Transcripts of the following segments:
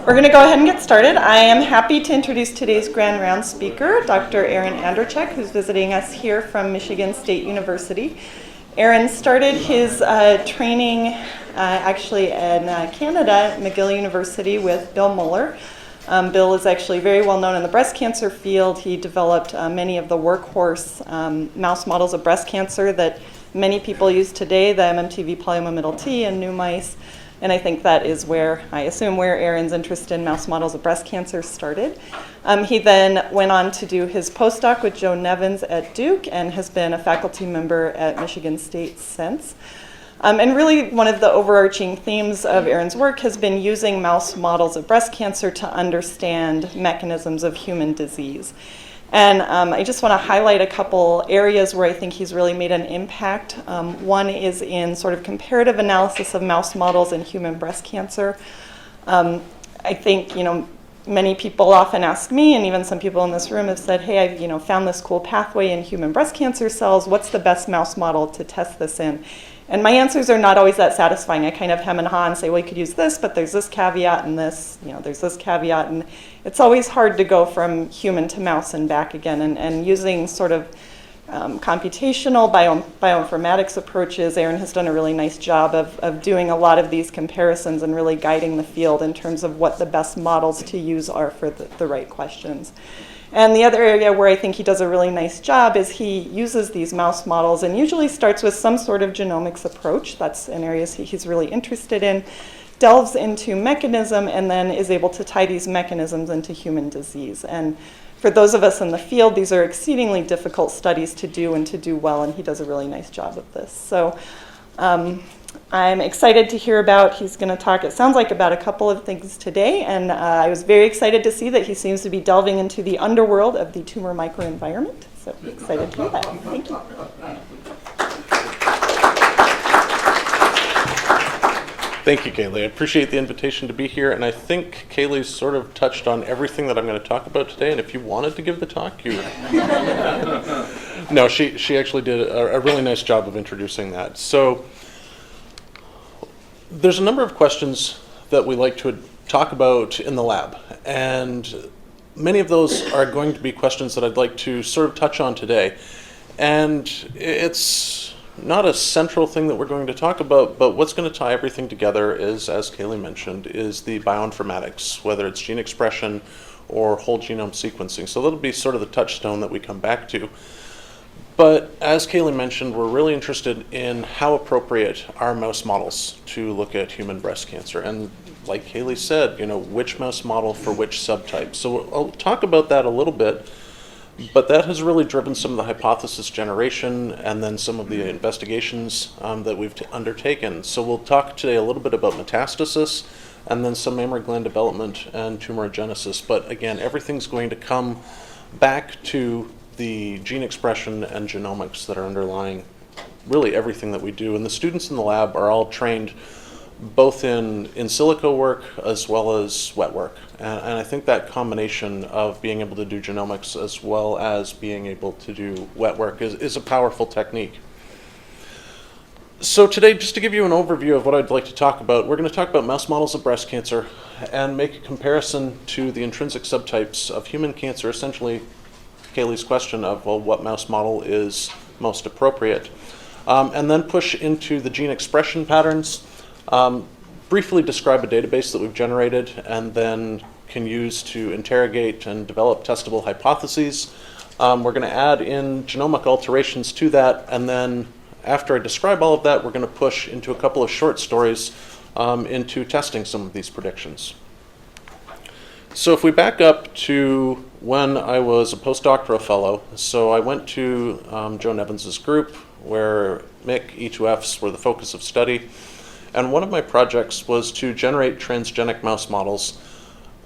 We're going to go ahead and get started. I am happy to introduce today's Grand Round speaker, Dr. Eran Andrechek, who's visiting us here from Michigan State University. Eran started his training actually in Canada at McGill University with Bill Muller. Bill is actually very well known in the breast cancer field. He developed many of the workhorse mouse models of breast cancer that many people use today, the MMTV polyomyelitis T and new mice. And I think that is where, I assume, where Eran's interest in mouse models of breast cancer started. He then went on to do his postdoc with Joe Nevins at Duke and has been a faculty member at Michigan State since. And really, one of the overarching themes of Eran's work has been using mouse models of breast cancer to understand mechanisms of human disease. And I just want to highlight a couple areas where I think he's really made an impact. One is in sort of comparative analysis of mouse models in human breast cancer. I think, many people often ask me, and even some people in this room have said, hey, I've found this cool pathway in human breast cancer cells. What's the best mouse model to test this in? And my answers are not always that satisfying. I kind of hem and haw and say, well, you could use this, but there's this caveat and this, there's this caveat. And it's always hard to go from human to mouse and back again. And using sort of computational bioinformatics approaches, Eran has done a really nice job of doing a lot of these comparisons and really guiding the field in terms of what the best models to use are for the right questions. And the other area where I think he does a really nice job is he uses these mouse models and usually starts with some sort of genomics approach. That's an area he's really interested in, delves into mechanism, and then is able to tie these mechanisms into human disease. And for those of us in the field, these are exceedingly difficult studies to do and to do well, and he does a really nice job of this. So I'm excited to hear about, he's going to talk, it sounds like, about a couple of things today, and I was very excited to see that he seems to be delving into the underworld of the tumor microenvironment, so excited to hear that. Thank you. Thank you, Kaylee. I appreciate the invitation to be here, and I think Kaylee's sort of touched on everything that I'm going to talk about today, and if you wanted to give the talk, you No, she actually did a really nice job of introducing that. So there's a number of questions that we like to talk about in the lab, and many of those are going to be questions that I'd like to sort of touch on today. And it's not a central thing that we're going to talk about, but what's going to tie everything together is, as Kaylee mentioned, is the bioinformatics, whether it's gene expression or whole genome sequencing. So that'll be sort of the touchstone that we come back to. But as Kaylee mentioned, we're really interested in how appropriate are mouse models to look at human breast cancer. And like Kaylee said, which mouse model for which subtype. So I'll talk about that a little bit, but that has really driven some of the hypothesis generation and then some of the investigations that we've undertaken. So we'll talk today a little bit about metastasis and then some mammary gland development and tumorigenesis. But again, everything's going to come back to the gene expression and genomics that are underlying really everything that we do. And the students in the lab are all trained both in silico work as well as wet work. And I think that combination of being able to do genomics as well as being able to do wet work is a powerful technique. So today, just to give you an overview of what I'd like to talk about, we're going to talk about mouse models of breast cancer and make a comparison to the intrinsic subtypes of human cancer, essentially Kaylee's question of, well, what mouse model is most appropriate? And then push into the gene expression patterns, briefly describe a database that we've generated, and then can use to interrogate and develop testable hypotheses. We're going to add in genomic alterations to that, and then after I describe all of that, we're going to push into a couple of short stories into testing some of these predictions. So if we back up to when I was a postdoctoral fellow, so I went to Joe Nevins' group where MYC, E2Fs were the focus of study. And one of my projects was to generate transgenic mouse models,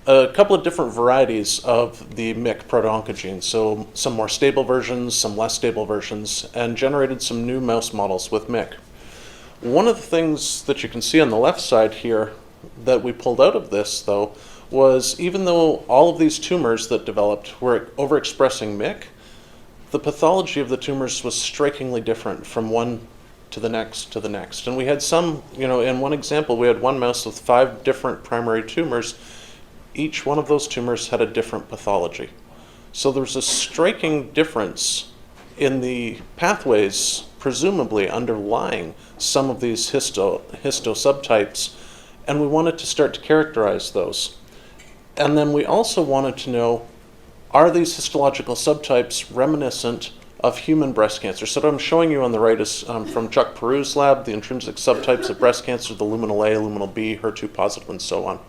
a couple of different varieties of the MYC proto-oncogene, so some more stable versions, some less stable versions, and generated some new mouse models with MYC. One of the things that you can see on the left side here that we pulled out of this, though, was even though all of these tumors that developed were overexpressing MYC, the pathology of the tumors was strikingly different from one to the next to the next. And we had some, in one example, we had one mouse with 5 different primary tumors each one of those tumors had a different pathology. So there's a striking difference in the pathways presumably underlying some of these histo subtypes, and we wanted to start to characterize those. And then we also wanted to know, are these histological subtypes reminiscent of human breast cancer? So what I'm showing you on the right is from Chuck Peru's lab, the intrinsic subtypes of breast cancer, the luminal A, luminal B, HER2 positive, and so on.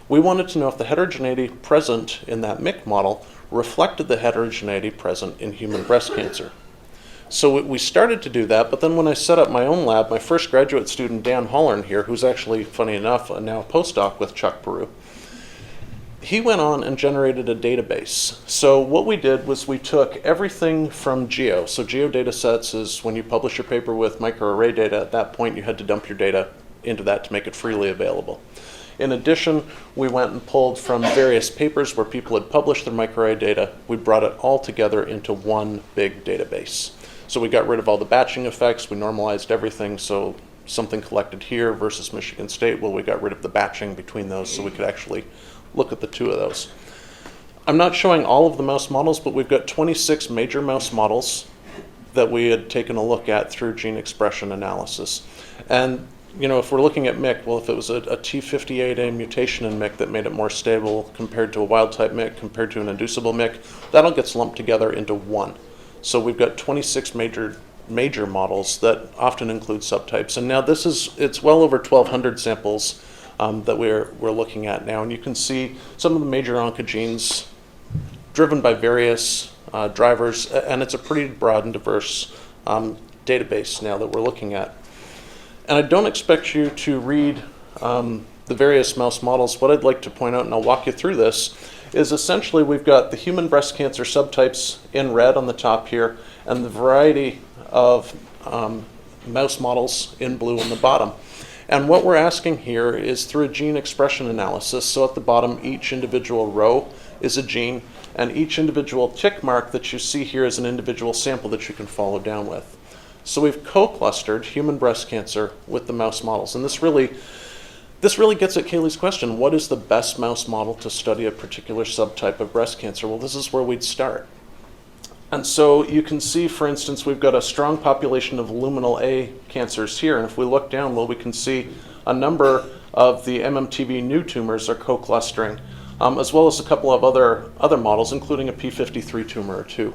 We wanted to know if the heterogeneity present in that MIC model reflected the heterogeneity present in human breast cancer. So we started to do that, but then when I set up my own lab, my first graduate student, Dan Hollern here, who's actually, funny enough, now a postdoc with Chuck Peru, he went on and generated a database. So what we did was we took everything from Geo. So Geo data sets is when you publish your paper with microarray data, at that point you had to dump your data into that to make it freely available. In addition, we went and pulled from various papers where people had published their microarray data. We brought it all together into one big database. So we got rid of all the batching effects, we normalized everything, so something collected here versus Michigan State, well, we got rid of the batching between those so we could actually look at the two of those. I'm not showing all of the mouse models, but we've got 26 major mouse models that we had taken a look at through gene expression analysis. And you know, if we're looking at MYC, well, if it was a T58A mutation in MYC that made it more stable compared to a wild-type MYC, compared to an inducible MYC, that all gets lumped together into one. So we've got 26 major models that often include subtypes. And now it's well over 1,200 samples that we're looking at now. And you can see some of the major oncogenes driven by various drivers, and it's a pretty broad and diverse database now that we're looking at. And I don't expect you to read the various mouse models. What I'd like to point out, and I'll walk you through this, is essentially we've got the human breast cancer subtypes in red on the top here, and the variety of mouse models in blue on the bottom. And what we're asking here is through a gene expression analysis, so at the bottom each individual row is a gene, and each individual tick mark that you see here is an individual sample that you can follow down with. So we've co-clustered human breast cancer with the mouse models, and this really gets at Kaylee's question, what is the best mouse model to study a particular subtype of breast cancer? Well, this is where we'd start. And so you can see, for instance, we've got a strong population of luminal A cancers here, and if we look down, well, we can see a number of the MMTV new tumors are co-clustering, as well as a couple of other models, including a P53 tumor or two.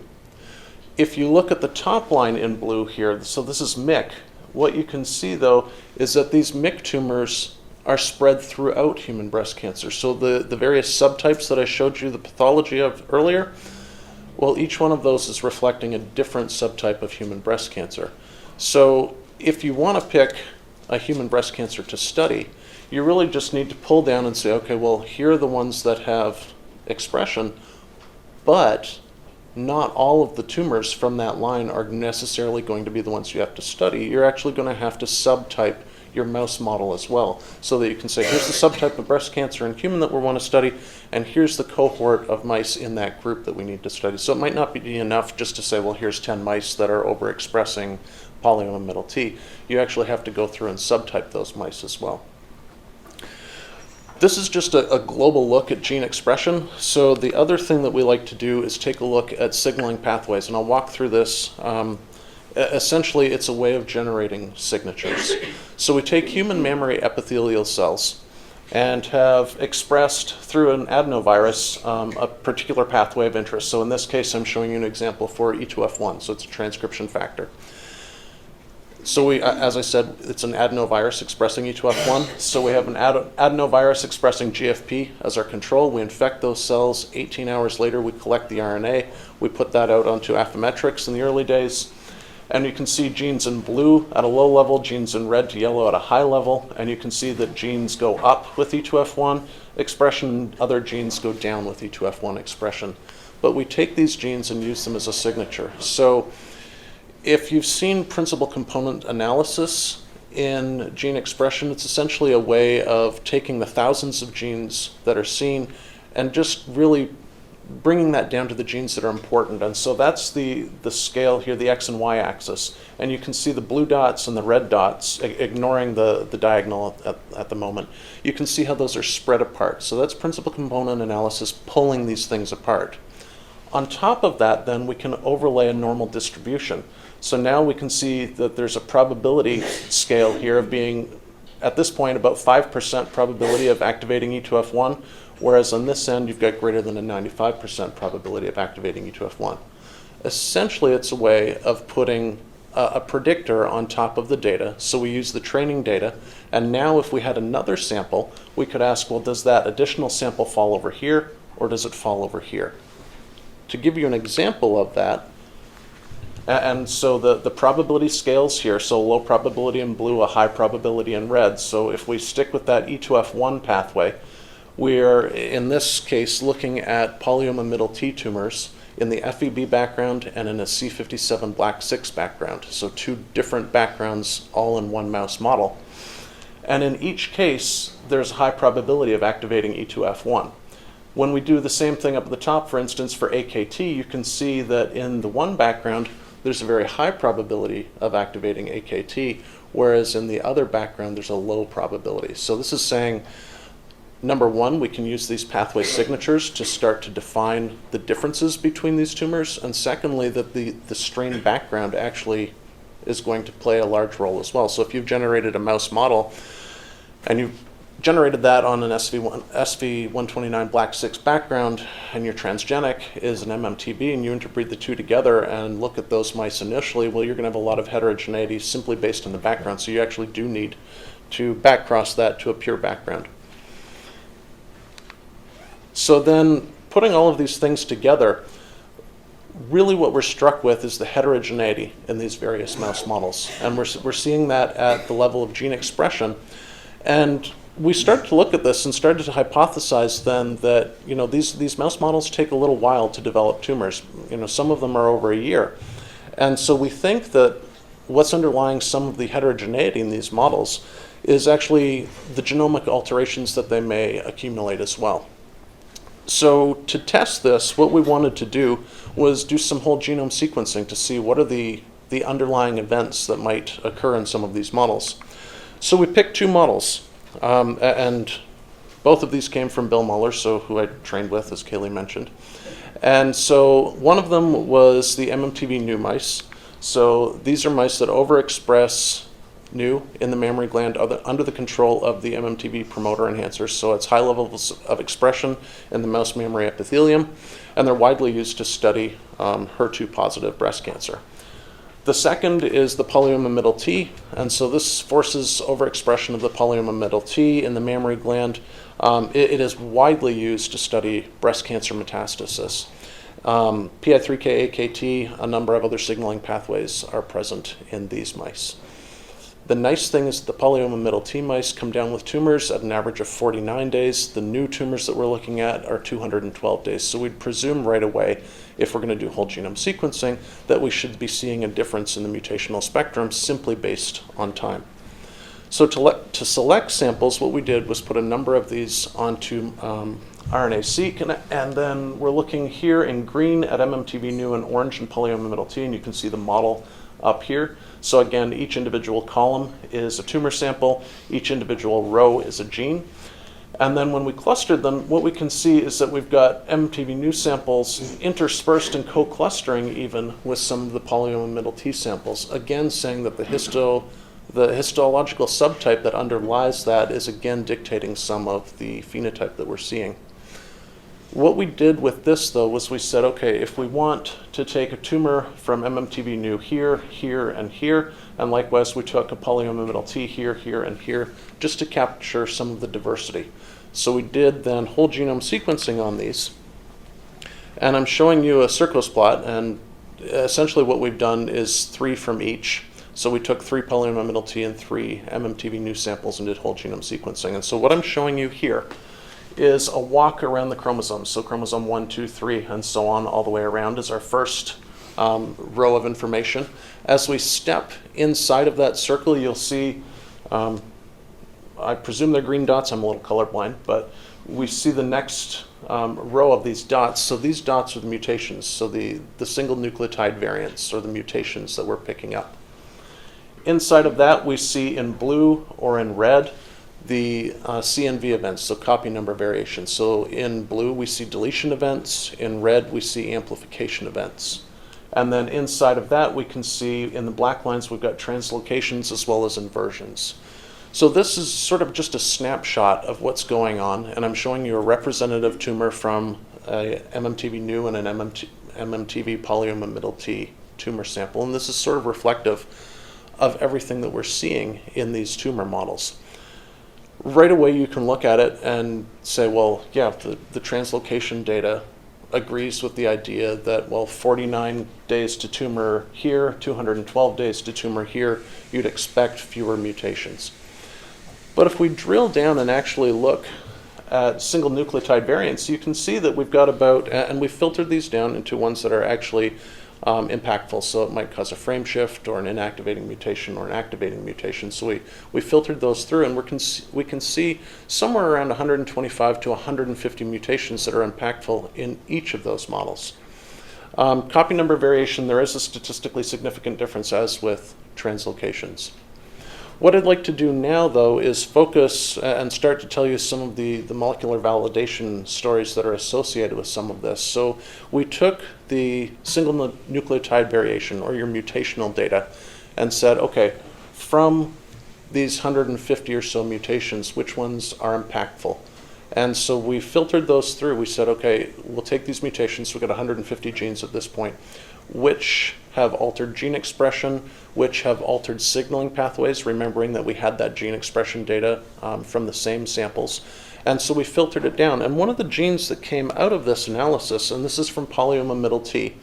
If you look at the top line in blue here, so this is MYC, what you can see, though, is that these MYC tumors are spread throughout human breast cancer. So the various subtypes that I showed you the pathology of earlier, well, each one of those is reflecting a different subtype of human breast cancer. So if you want to pick a human breast cancer to study, you really just need to pull down and say, okay, well, here are the ones that have expression, but not all of the tumors from that line are necessarily going to be the ones you have to study. You're actually going to have to subtype your mouse model as well, so that you can say, here's the subtype of breast cancer in human that we want to study, and here's the cohort of mice in that group that we need to study. So it might not be enough just to say, well, here's 10 mice that are overexpressing polyoma middle T. You actually have to go through and subtype those mice as well. This is just a global look at gene expression. So the other thing that we like to do is take a look at signaling pathways, and I'll walk through this. Essentially, it's a way of generating signatures. So we take human mammary epithelial cells and have expressed through an adenovirus a particular pathway of interest. So in this case, I'm showing you an example for E2F1, so it's a transcription factor. So we, as I said, it's an adenovirus expressing E2F1. So we have an adenovirus expressing GFP as our control. We infect those cells. 18 hours later, we collect the RNA. We put that out onto Affymetrix in the early days. And you can see genes in blue at a low level, genes in red to yellow at a high level. And you can see that genes go up with E2F1 expression, other genes go down with E2F1 expression. But we take these genes and use them as a signature. So if you've seen principal component analysis in gene expression, it's essentially a way of taking the thousands of genes that are seen and just really bringing that down to the genes that are important. And so that's the scale here, the X and Y axis. And you can see the blue dots and the red dots, ignoring the diagonal at the moment. You can see how those are spread apart. So that's principal component analysis pulling these things apart. On top of that, then, we can overlay a normal distribution. So now we can see that there's a probability scale here of being, at this point, about 5% probability of activating E2F1, whereas on this end, you've got greater than a 95% probability of activating E2F1. Essentially, it's a way of putting a predictor on top of the data. So we use the training data, and now if we had another sample, we could ask, well, does that additional sample fall over here, or does it fall over here? To give you an example of that, and so the probability scales here, so low probability in blue, a high probability in red. So if we stick with that E2F1 pathway, we're, in this case, looking at polyoma middle T tumors in the FEB background and in a C57 black 6 background. So two different backgrounds all in one mouse model. And in each case, there's a high probability of activating E2F1. When we do the same thing up at the top, for instance, for AKT, you can see that in the one background, there's a very high probability of activating AKT, whereas in the other background, there's a low probability. So this is saying, number one, we can use these pathway signatures to start to define the differences between these tumors, and secondly, that the strain background actually is going to play a large role as well. So if you've generated a mouse model, and you've generated that on an SV129 black 6 background, and your transgenic is an MMTB, and you interbreed the two together and look at those mice initially, well, you're going to have a lot of heterogeneity simply based on the background. So you actually do need to backcross that to a pure background. So then, putting all of these things together, really what we're struck with is the heterogeneity in these various mouse models. And we're seeing that at the level of gene expression. And we started to look at this and started to hypothesize then that, these mouse models take a little while to develop tumors. Some of them are over a year. And so we think that what's underlying some of the heterogeneity in these models is actually the genomic alterations that they may accumulate as well. So to test this, what we wanted to do was do some whole genome sequencing to see what are the underlying events that might occur in some of these models. So we picked two models. And both of these came from Bill Muller, who I trained with, as Kaylee mentioned. And so one of them was the MMTV Neu mice. So these are mice that overexpress Neu in the mammary gland under the control of the MMTV promoter enhancers. So it's high levels of expression in the mouse mammary epithelium, and they're widely used to study HER2-positive breast cancer. The second is the polyoma middle T, and so this forces overexpression of the polyoma middle T in the mammary gland. It is widely used to study breast cancer metastasis. PI3K, AKT, a number of other signaling pathways are present in these mice. The nice thing is the polyoma middle T mice come down with tumors at an average of 49 days. The new tumors that we're looking at are 212 days. So we'd presume right away, if we're going to do whole genome sequencing, that we should be seeing a difference in the mutational spectrum simply based on time. So to select samples, what we did was put a number of these onto RNA-seq, and then we're looking here in green at MMTV Neu and orange in polyoma middle T, and you can see the model up here. So again, each individual column is a tumor sample, each individual row is a gene. And then when we clustered them, what we can see is that we've got MMTV Neu samples interspersed and co-clustering even with some of the polyoma middle T samples, again saying that the histological subtype that underlies that is again dictating some of the phenotype that we're seeing. What we did with this, though, was we said, okay, if we want to take a tumor from MMTV Neu here, here, and here, and likewise we took a polyoma middle T here, here, and here, just to capture some of the diversity. So we did then whole genome sequencing on these. And I'm showing you a Circos plot, and essentially what we've done is 3 from each. So we took 3 polyoma middle T and 3 MMTV Neu samples and did whole genome sequencing. And so what I'm showing you here is a walk around the chromosomes. So chromosome 1, 2, 3, and so on all the way around is our first row of information. As we step inside of that circle, you'll see, I presume they're green dots, I'm a little colorblind, but we see the next row of these dots, so these dots are the mutations, so the single nucleotide variants or the mutations that we're picking up. Inside of that, we see in blue or in red the CNV events, so copy number variations. So in blue, we see deletion events. In red, we see amplification events. And then inside of that, we can see in the black lines, we've got translocations as well as inversions. So this is sort of just a snapshot of what's going on, and I'm showing you a representative tumor from a MMTV Neu and an MMTV polyoma middle T tumor sample, and this is sort of reflective of everything that we're seeing in these tumor models. Right away you can look at it and say, well, yeah, the translocation data agrees with the idea that, well, 49 days to tumor here, 212 days to tumor here, you'd expect fewer mutations. But if we drill down and actually look at single nucleotide variants, you can see that we've got about, and we've filtered these down into ones that are actually impactful. So it might cause a frame shift or an inactivating mutation or an activating mutation. So we filtered those through, and we can see somewhere around 125 to 150 mutations that are impactful in each of those models. Copy number variation, there is a statistically significant difference as with translocations. What I'd like to do now, though, is focus and start to tell you some of the molecular validation stories that are associated with some of this. So we took the single nucleotide variation, or your mutational data, and said, okay, from these 150 or so mutations, which ones are impactful? And so we filtered those through. We said, okay, we'll take these mutations, we've got 150 genes at this point, which have altered gene expression, which have altered signaling pathways, remembering that we had that gene expression data from the same samples. And so we filtered it down. And one of the genes that came out of this analysis, and this is from polyoma middle T,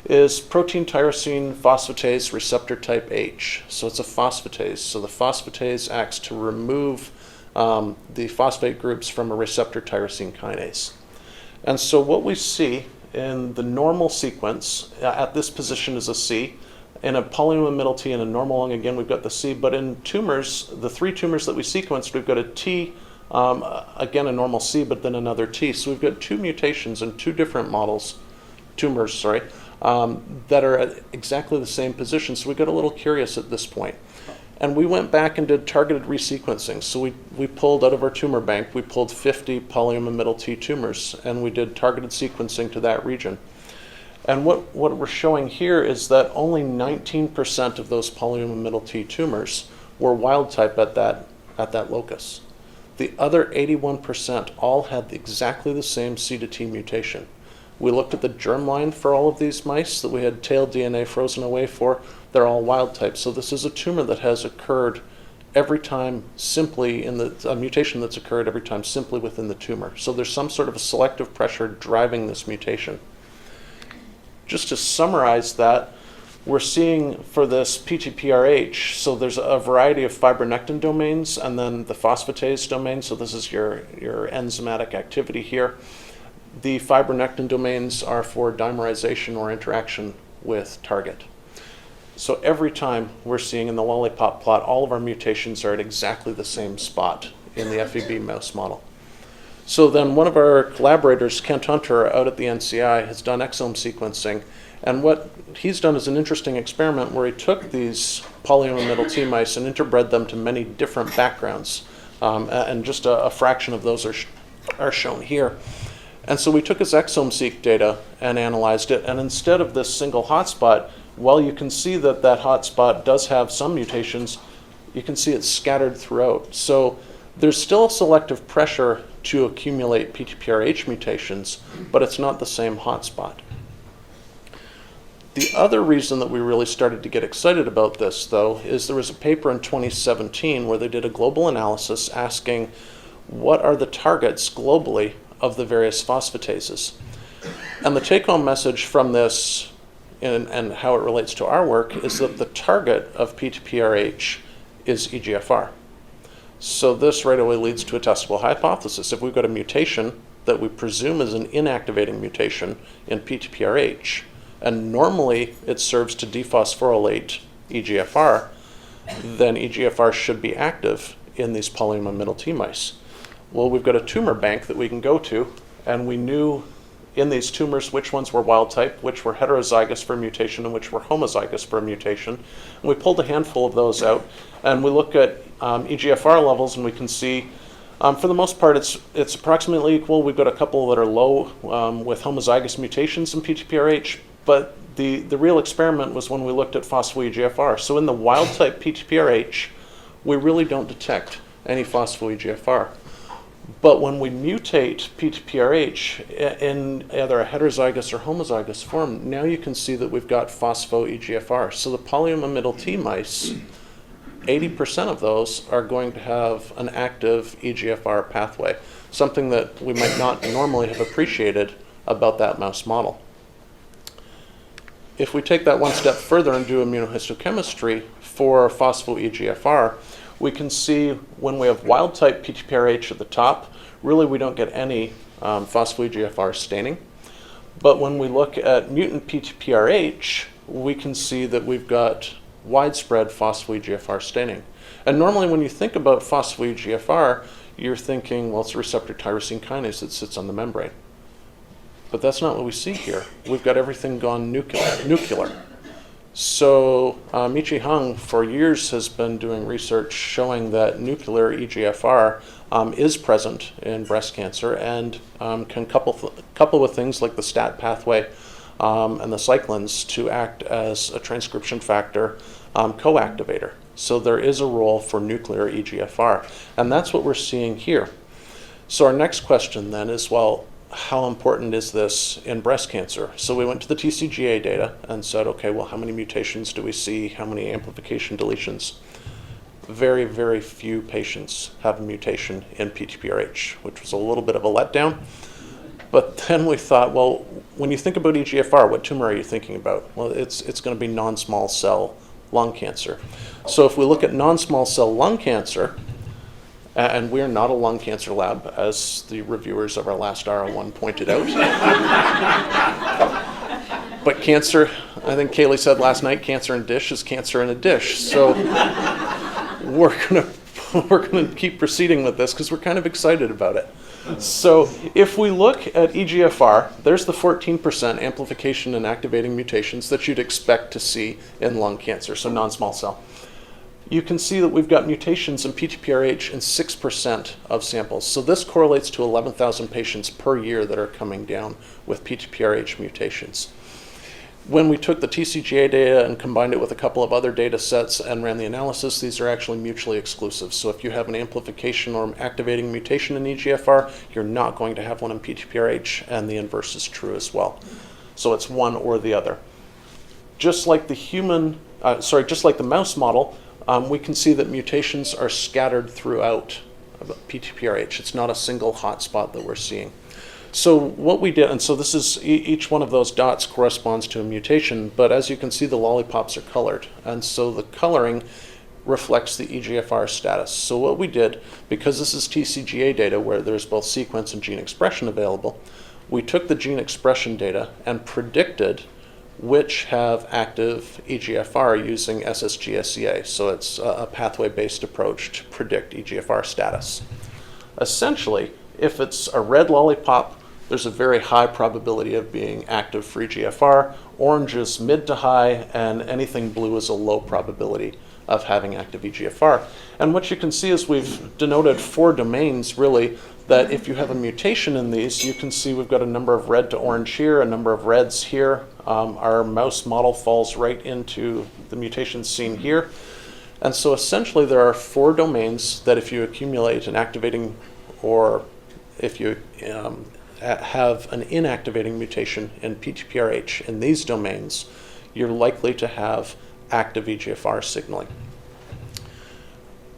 is protein tyrosine phosphatase receptor type H. So it's a phosphatase. So the phosphatase acts to remove the phosphate groups from a receptor tyrosine kinase. And so what we see in the normal sequence, at this position is a C. In a polyoma middle T and a normal lung, again, we've got the C. But in tumors, the three tumors that we sequenced, we've got a T, again, a normal C, but then another T. So we've got two mutations in two different tumors, that are at exactly the same position. So we got a little curious at this point. And we went back and did targeted resequencing. So we pulled out of our tumor bank, we pulled 50 polyoma middle T tumors, and we did targeted sequencing to that region. And what we're showing here is that only 19% of those polyoma middle T tumors were wild type at that locus. The other 81% all had exactly the same C to T mutation. We looked at the germline for all of these mice that we had tail DNA frozen away for. They're all wild type. So this is a tumor that has occurred every time simply a mutation that's occurred every time simply within the tumor. So there's some sort of a selective pressure driving this mutation. Just to summarize that, we're seeing for this PTPRH, so there's a variety of fibronectin domains and then the phosphatase domain. So this is your enzymatic activity here. The fibronectin domains are for dimerization or interaction with target. So every time we're seeing in the lollipop plot, all of our mutations are at exactly the same spot in the FEB mouse model. So then one of our collaborators, Kent Hunter, out at the NCI, has done exome sequencing. And what he's done is an interesting experiment where he took these polyoma middle T mice and interbred them to many different backgrounds. And just a fraction of those are shown here. And so we took his exome-seq data and analyzed it, and instead of this single hotspot, while you can see that that hotspot does have some mutations, you can see it's scattered throughout. So there's still selective pressure to accumulate PTPRH mutations, but it's not the same hotspot. The other reason that we really started to get excited about this, though, is there was a paper in 2017 where they did a global analysis asking what are the targets globally of the various phosphatases. And the take-home message from this and how it relates to our work is that the target of PTPRH is EGFR. So this right away leads to a testable hypothesis. If we've got a mutation that we presume is an inactivating mutation in PTPRH, and normally it serves to dephosphorylate EGFR, then EGFR should be active in these polyoma middle T mice. Well, we've got a tumor bank that we can go to and we knew in these tumors which ones were wild type, which were heterozygous for mutation, and which were homozygous for mutation. And we pulled a handful of those out, and we look at EGFR levels, and we can see, for the most part, it's approximately equal. We've got a couple that are low with homozygous mutations in PTPRH, but the real experiment was when we looked at phospho-EGFR. So in the wild type PTPRH, we really don't detect any phospho-EGFR. But when we mutate PTPRH in either a heterozygous or homozygous form, now you can see that we've got phospho-EGFR. So the polyomymiddle T mice, 80% of those are going to have an active EGFR pathway, something that we might not normally have appreciated about that mouse model. If we take that one step further and do immunohistochemistry for phospho-EGFR, we can see when we have wild type PTPRH at the top, really we don't get any phospho-EGFR staining. But when we look at mutant PTPRH, we can see that we've got widespread phospho-EGFR staining. And normally when you think about phospho-EGFR, you're thinking, well, it's a receptor tyrosine kinase that sits on the membrane. But that's not what we see here. We've got everything gone nuclear. So Michi Hung for years has been doing research showing that nuclear EGFR is present in breast cancer and can couple with things like the STAT pathway and the cyclins to act as a transcription factor co-activator. So there is a role for nuclear EGFR, and that's what we're seeing here. So our next question then is, well, how important is this in breast cancer? So we went to the TCGA data and said, okay, well, how many mutations do we see? How many amplification deletions? Very, very few patients have a mutation in PTPRH, which was a little bit of a letdown. But then we thought, well, when you think about EGFR, what tumor are you thinking about? Well, it's going to be non-small cell lung cancer. So if we look at non-small cell lung cancer, and we're not a lung cancer lab, as the reviewers of our last R01 pointed out. But cancer, I think Kaylee said last night, cancer in dish is cancer in a dish. So we're gonna keep proceeding with this because we're kind of excited about it. So if we look at EGFR, there's the 14% amplification and activating mutations that you'd expect to see in lung cancer, so non-small cell. You can see that we've got mutations in PTPRH in 6% of samples. So this correlates to 11,000 patients per year that are coming down with PTPRH mutations. When we took the TCGA data and combined it with a couple of other data sets and ran the analysis, these are actually mutually exclusive. So if you have an amplification or activating mutation in EGFR, you're not going to have one in PTPRH, and the inverse is true as well. So it's one or the other. Just like the mouse model, we can see that mutations are scattered throughout PTPRH. It's not a single hotspot that we're seeing. So what we did, and so this is, each one of those dots corresponds to a mutation, but as you can see, the lollipops are colored. And so the coloring reflects the EGFR status. So what we did, because this is TCGA data where there's both sequence and gene expression available, we took the gene expression data and predicted which have active EGFR using SSGSEA. So it's a pathway-based approach to predict EGFR status. Essentially, if it's a red lollipop, there's a very high probability of being active for EGFR. Orange is mid to high, and anything blue is a low probability of having active EGFR. And what you can see is we've denoted 4 domains, really, that if you have a mutation in these, you can see we've got a number of red to orange here, a number of reds here. Our mouse model falls right into the mutations seen here. And so essentially there are 4 domains that if you accumulate an activating, or if you have an inactivating mutation in PTPRH in these domains, you're likely to have active EGFR signaling.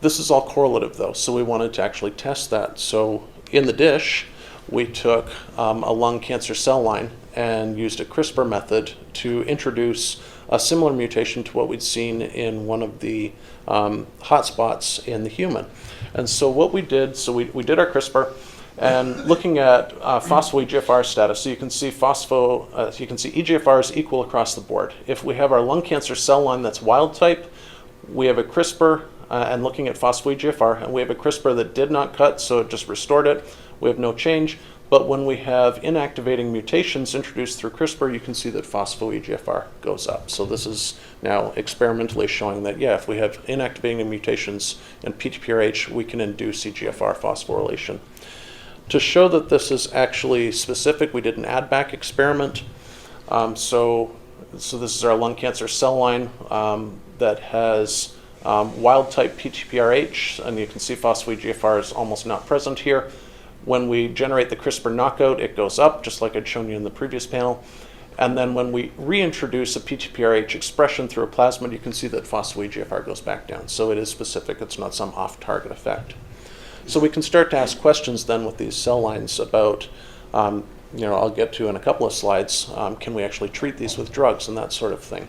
This is all correlative though, so we wanted to actually test that. So in the dish, we took a lung cancer cell line and used a CRISPR method to introduce a similar mutation to what we'd seen in one of the hotspots in the human. And so what we did, we did our CRISPR, and looking at phospho-EGFR status, so you can see EGFR is equal across the board. If we have our lung cancer cell line that's wild type, we have a CRISPR, and looking at phospho-EGFR, and we have a CRISPR that did not cut, so it just restored it. We have no change. But when we have inactivating mutations introduced through CRISPR, you can see that phospho-EGFR goes up. So this is now experimentally showing that, yeah, if we have inactivating mutations in PTPRH, we can induce EGFR phosphorylation. To show that this is actually specific, we did an add-back experiment. So this is our lung cancer cell line that has wild-type PTPRH, and you can see phospho-EGFR is almost not present here. When we generate the CRISPR knockout, it goes up, just like I'd shown you in the previous panel. And then when we reintroduce a PTPRH expression through a plasmid, you can see that phospho-EGFR goes back down. So it is specific. It's not some off-target effect. So we can start to ask questions then with these cell lines about, I'll get to in a couple of slides, can we actually treat these with drugs and that sort of thing.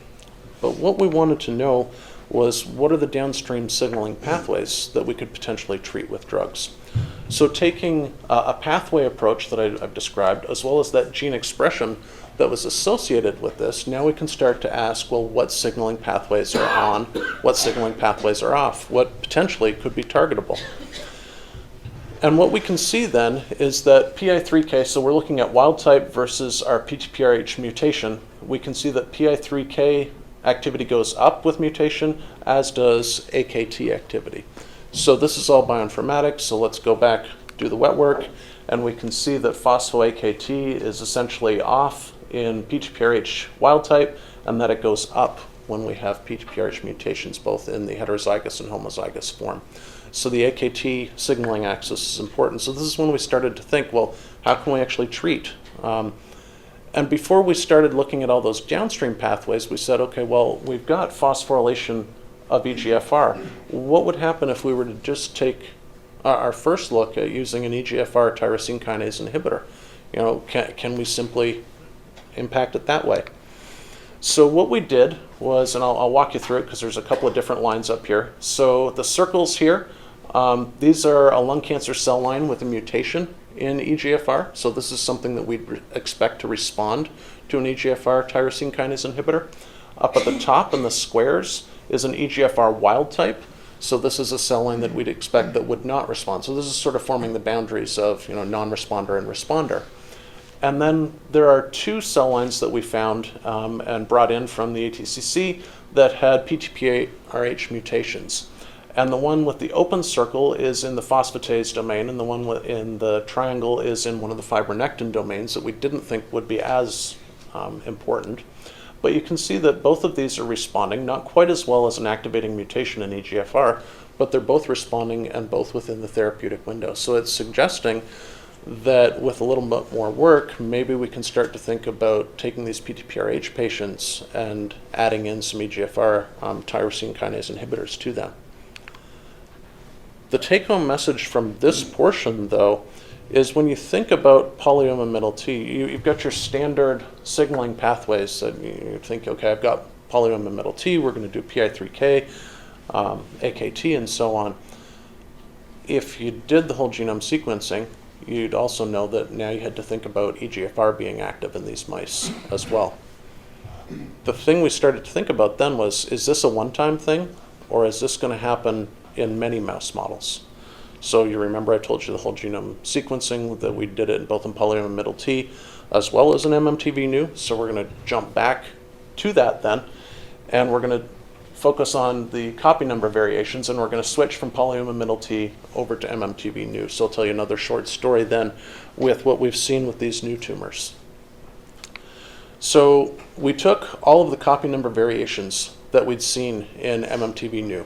But what we wanted to know was what are the downstream signaling pathways that we could potentially treat with drugs. So taking a pathway approach that I've described, as well as that gene expression that was associated with this, now we can start to ask, well, what signaling pathways are on, what signaling pathways are off, what potentially could be targetable. And what we can see then is that PI3K, so we're looking at wild type versus our PTPRH mutation, we can see that PI3K activity goes up with mutation, as does AKT activity. So this is all bioinformatics, so let's go back, do the wet work, and we can see that phospho-AKT is essentially off in PTPRH wild type, and that it goes up when we have PTPRH mutations, both in the heterozygous and homozygous form. So the AKT signaling axis is important. So this is when we started to think, well, how can we actually treat? And before we started looking at all those downstream pathways, we said, okay, well, we've got phosphorylation of EGFR. What would happen if we were to just take our first look at using an EGFR tyrosine kinase inhibitor? Can we simply impact it that way? So what we did was, and I'll walk you through it because there's a couple of different lines up here. So the circles here, these are a lung cancer cell line with a mutation in EGFR. So this is something that we'd expect to respond to an EGFR tyrosine kinase inhibitor. Up at the top in the squares is an EGFR wild type. So this is a cell line that we'd expect that would not respond. So this is sort of forming the boundaries of non-responder and responder. And then there are two cell lines that we found and brought in from the ATCC that had PTPRH mutations. And the one with the open circle is in the phosphatase domain, and the one in the triangle is in one of the fibronectin domains that we didn't think would be as important. But you can see that both of these are responding, not quite as well as an activating mutation in EGFR, but they're both responding and both within the therapeutic window. So it's suggesting that with a little bit more work, maybe we can start to think about taking these PTPRH patients and adding in some EGFR tyrosine kinase inhibitors to them. The take-home message from this portion, though, is when you think about polyomma-T, you've got your standard signaling pathways that you think, okay, I've got polyomma-T, we're going to do PI3K, AKT, and so on. If you did the whole genome sequencing, you'd also know that now you had to think about EGFR being active in these mice as well. The thing we started to think about then was, is this a one-time thing, or is this going to happen in many mouse models? So you remember I told you the whole genome sequencing, that we did it both in polyomma-T as well as in MMTV-New. So we're going to jump back to that then, and we're going to focus on the copy number variations, and we're going to switch from polyomma-T over to MMTV-New. So I'll tell you another short story then with what we've seen with these new tumors. So we took all of the copy number variations that we'd seen in MMTV-New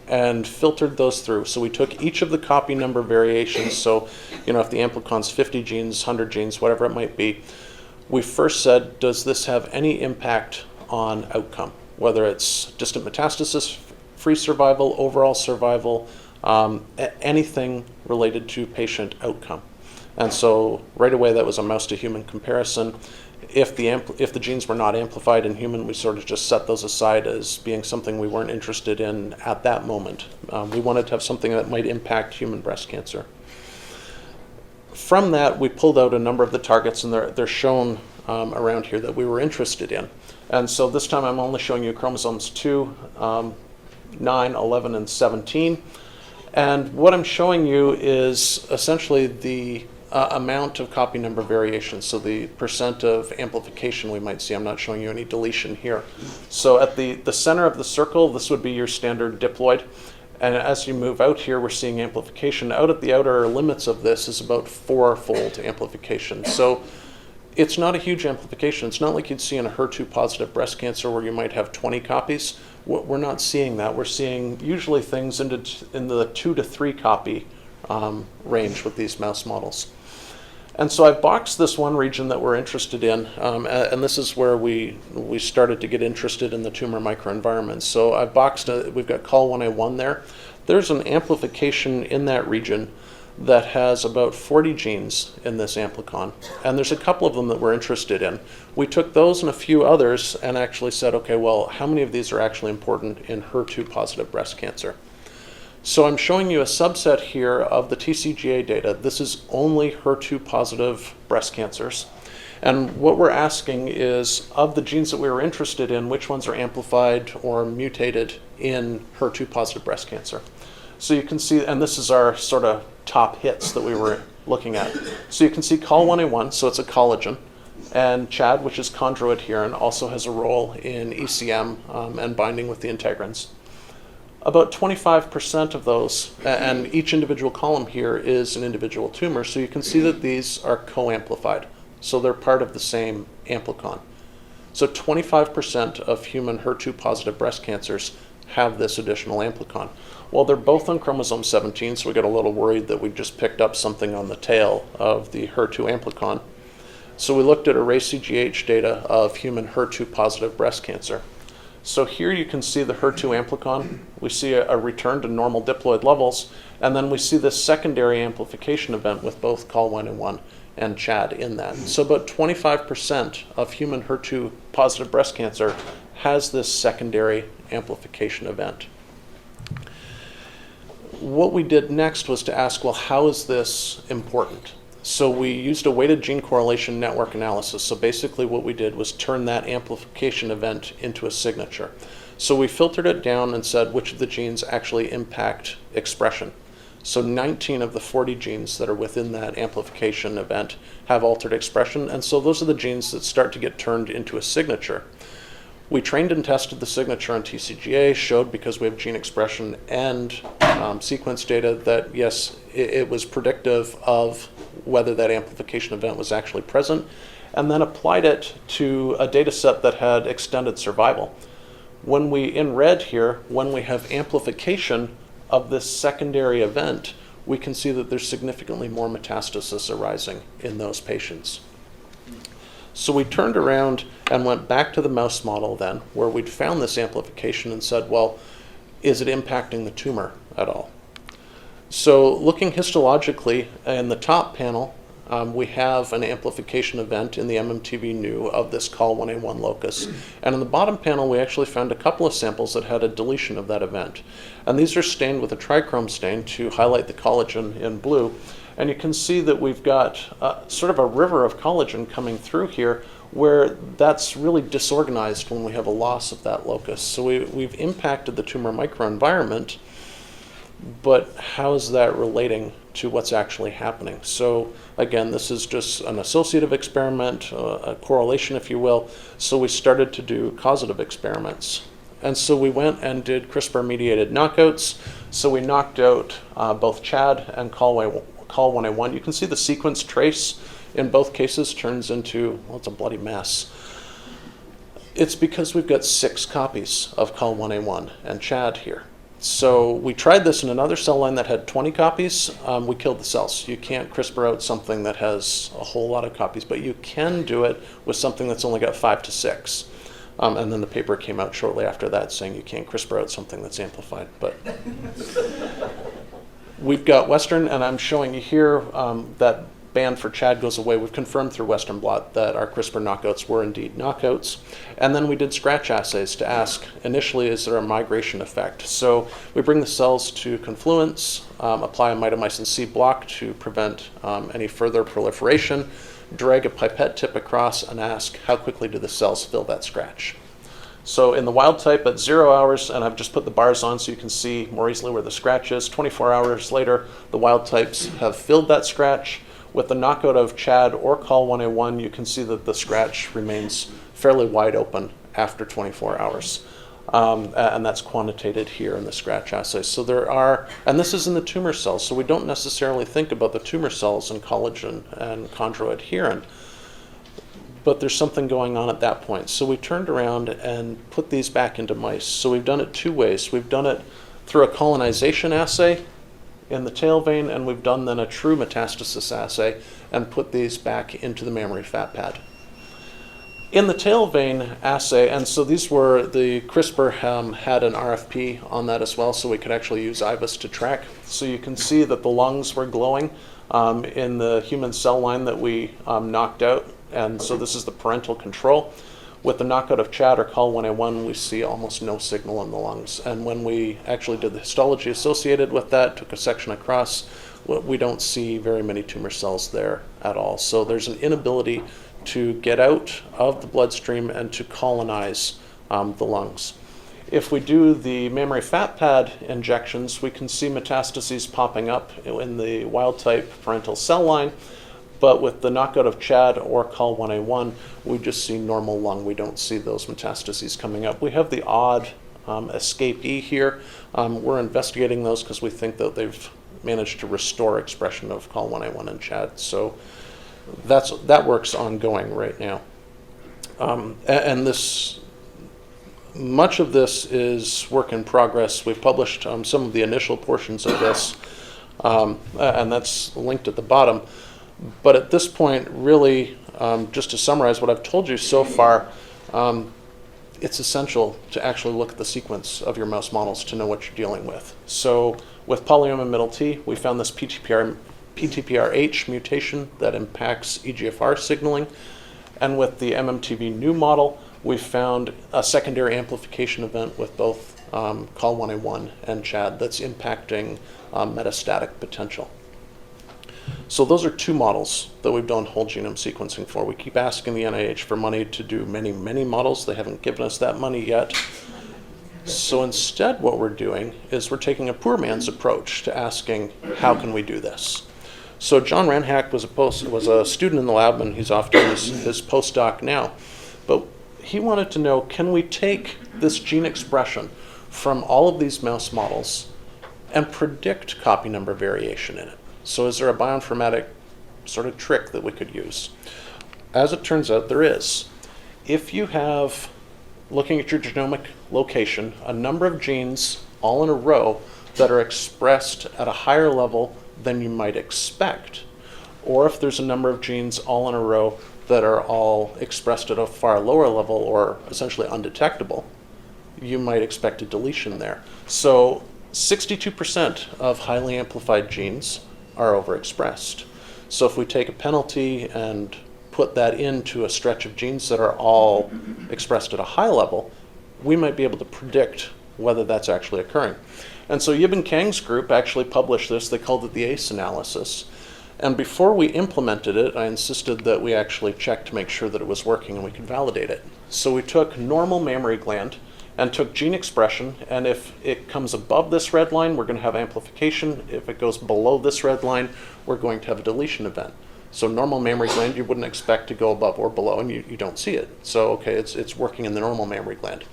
and filtered those through. So we took each of the copy number variations, so if the amplicon's 50 genes, 100 genes, whatever it might be, we first said, does this have any impact on outcome? Whether it's distant metastasis, free survival, overall survival, anything related to patient outcome. And so right away that was a mouse to human comparison. If the genes were not amplified in human, we sort of just set those aside as being something we weren't interested in at that moment. We wanted to have something that might impact human breast cancer. From that, we pulled out a number of the targets, and they're shown around here that we were interested in. And so this time I'm only showing you chromosomes 2, 9, 11, and 17. And what I'm showing you is essentially the amount of copy number variation, so the percent of amplification we might see. I'm not showing you any deletion here. So at the center of the circle, this would be your standard diploid. And as you move out here, we're seeing amplification. Out at the outer limits of this is about 4-fold amplification. So it's not a huge amplification. It's not like you'd see in a HER2-positive breast cancer where you might have 20 copies. We're not seeing that. We're seeing usually things in the 2 to 3 copy range with these mouse models. And so I've boxed this one region that we're interested in, and this is where we started to get interested in the tumor microenvironment. So I've boxed, we've got Col1A1 there. There's an amplification in that region that has about 40 genes in this amplicon, and there's a couple of them that we're interested in. We took those and a few others and actually said, okay, well, how many of these are actually important in HER2-positive breast cancer? So I'm showing you a subset here of the TCGA data. This is only HER2-positive breast cancers. And what we're asking is, of the genes that we were interested in, which ones are amplified or mutated in HER2-positive breast cancer? So you can see, and this is our sort of top hits that we were looking at. So you can see Col1A1, so it's a collagen, and CHAD, which is chondroadherine, also has a role in ECM and binding with the integrins. About 25% of those, and each individual column here is an individual tumor, so you can see that these are co-amplified. So they're part of the same amplicon. So 25% of human HER2-positive breast cancers have this additional amplicon. Well, they're both on chromosome 17, so we got a little worried that we just picked up something on the tail of the HER2 amplicon. So we looked at array CGH data of human HER2-positive breast cancer. So here you can see the HER2 amplicon. We see a return to normal diploid levels, and then we see this secondary amplification event with both Col1A1 and CHAD in that. So about 25% of human HER2-positive breast cancer has this secondary amplification event. What we did next was to ask, well, how is this important? So we used a weighted gene correlation network analysis. So basically what we did was turn that amplification event into a signature. So we filtered it down and said which of the genes actually impact expression. So 19 of the 40 genes that are within that amplification event have altered expression, and so those are the genes that start to get turned into a signature. We trained and tested the signature on TCGA, showed because we have gene expression and sequence data that yes, it was predictive of whether that amplification event was actually present, and then applied it to a data set that had extended survival. When we, in red here, when we have amplification of this secondary event, we can see that there's significantly more metastasis arising in those patients. So we turned around and went back to the mouse model then, where we'd found this amplification and said, well, is it impacting the tumor at all? So looking histologically, in the top panel, we have an amplification event in the MMTV Neu of this Col1A1 locus. And in the bottom panel, we actually found a couple of samples that had a deletion of that event. And these are stained with a trichrome stain to highlight the collagen in blue. And you can see that we've got sort of a river of collagen coming through here where that's really disorganized when we have a loss of that locus. So we've impacted the tumor microenvironment, but how is that relating to what's actually happening? So again, this is just an associative experiment, a correlation, if you will. So we started to do causative experiments. And so we went and did CRISPR-mediated knockouts. So we knocked out both CHAD and Col1A1. You can see the sequence trace in both cases turns into, well, it's a bloody mess. It's because we've got 6 copies of Col1A1 and CHAD here. So we tried this in another cell line that had 20 copies. We killed the cells. You can't CRISPR out something that has a whole lot of copies, but you can do it with something that's only got 5 to 6. And then the paper came out shortly after that saying you can't CRISPR out something that's amplified. But we've got Western, and I'm showing you here that band for CHAD goes away. We've confirmed through Western blot that our CRISPR knockouts were indeed knockouts. And then we did scratch assays to ask, initially, is there a migration effect? So we bring the cells to confluence, apply a mitomycin C block to prevent any further proliferation, drag a pipette tip across and ask, how quickly do the cells fill that scratch? So in the wild type at 0 hours, and I've just put the bars on so you can see more easily where the scratch is, 24 hours later, the wild types have filled that scratch. With the knockout of CHAD or Col1A1, you can see that the scratch remains fairly wide open after 24 hours. And that's quantitated here in the scratch assay. So there are, and this is in the tumor cells, so we don't necessarily think about the tumor cells in collagen and chondroadherin, but there's something going on at that point. So we turned around and put these back into mice. So we've done it two ways. We've done it through a colonization assay in the tail vein, and we've done then a true metastasis assay and put these back into the mammary fat pad. In the tail vein assay, and so these were, the CRISPR had an RFP on that as well, so we could actually use IVUS to track. So you can see that the lungs were glowing in the human cell line that we knocked out, and so this is the parental control. With the knockout of CHAD or Col1A1, we see almost no signal in the lungs. And when we actually did the histology associated with that, took a section across, we don't see very many tumor cells there at all. So there's an inability to get out of the bloodstream and to colonize the lungs. If we do the mammary fat pad injections, we can see metastases popping up in the wild type parental cell line. But with the knockout of CHAD or Col1A1, we just see normal lung. We don't see those metastases coming up. We have the odd escapee here. We're investigating those because we think that they've managed to restore expression of Col1A1 and CHAD. So that work's ongoing right now. And this, much of this is work in progress. We've published some of the initial portions of this, and that's linked at the bottom. But at this point, really, just to summarize what I've told you so far, it's essential to actually look at the sequence of your mouse models to know what you're dealing with. So with polyoma middle T, we found this PTPRH mutation that impacts EGFR signaling. And with the MMTV new model, we found a secondary amplification event with both Col1A1 and CHAD that's impacting metastatic potential. So those are two models that we've done whole genome sequencing for. We keep asking the NIH for money to do many, many models. They haven't given us that money yet. So instead what we're doing is we're taking a poor man's approach to asking, how can we do this? So John Ranhack was a student in the lab, and he's off doing his postdoc now. But he wanted to know, can we take this gene expression from all of these mouse models and predict copy number variation in it? So is there a bioinformatic sort of trick that we could use? As it turns out, there is. If you have, looking at your genomic location, a number of genes all in a row that are expressed at a higher level than you might expect, or if there's a number of genes all in a row that are all expressed at a far lower level or essentially undetectable, you might expect a deletion there. So 62% of highly amplified genes are overexpressed. So if we take a penalty and put that into a stretch of genes that are all expressed at a high level, we might be able to predict whether that's actually occurring. And so Yibin Kang's group actually published this. They called it the ACE analysis. And before we implemented it, I insisted that we actually check to make sure that it was working and we could validate it. So we took normal mammary gland and took gene expression, and if it comes above this red line, we're going to have amplification. If it goes below this red line, we're going to have a deletion event. So normal mammary gland, you wouldn't expect to go above or below, and you don't see it. So okay, it's working in the normal mammary gland.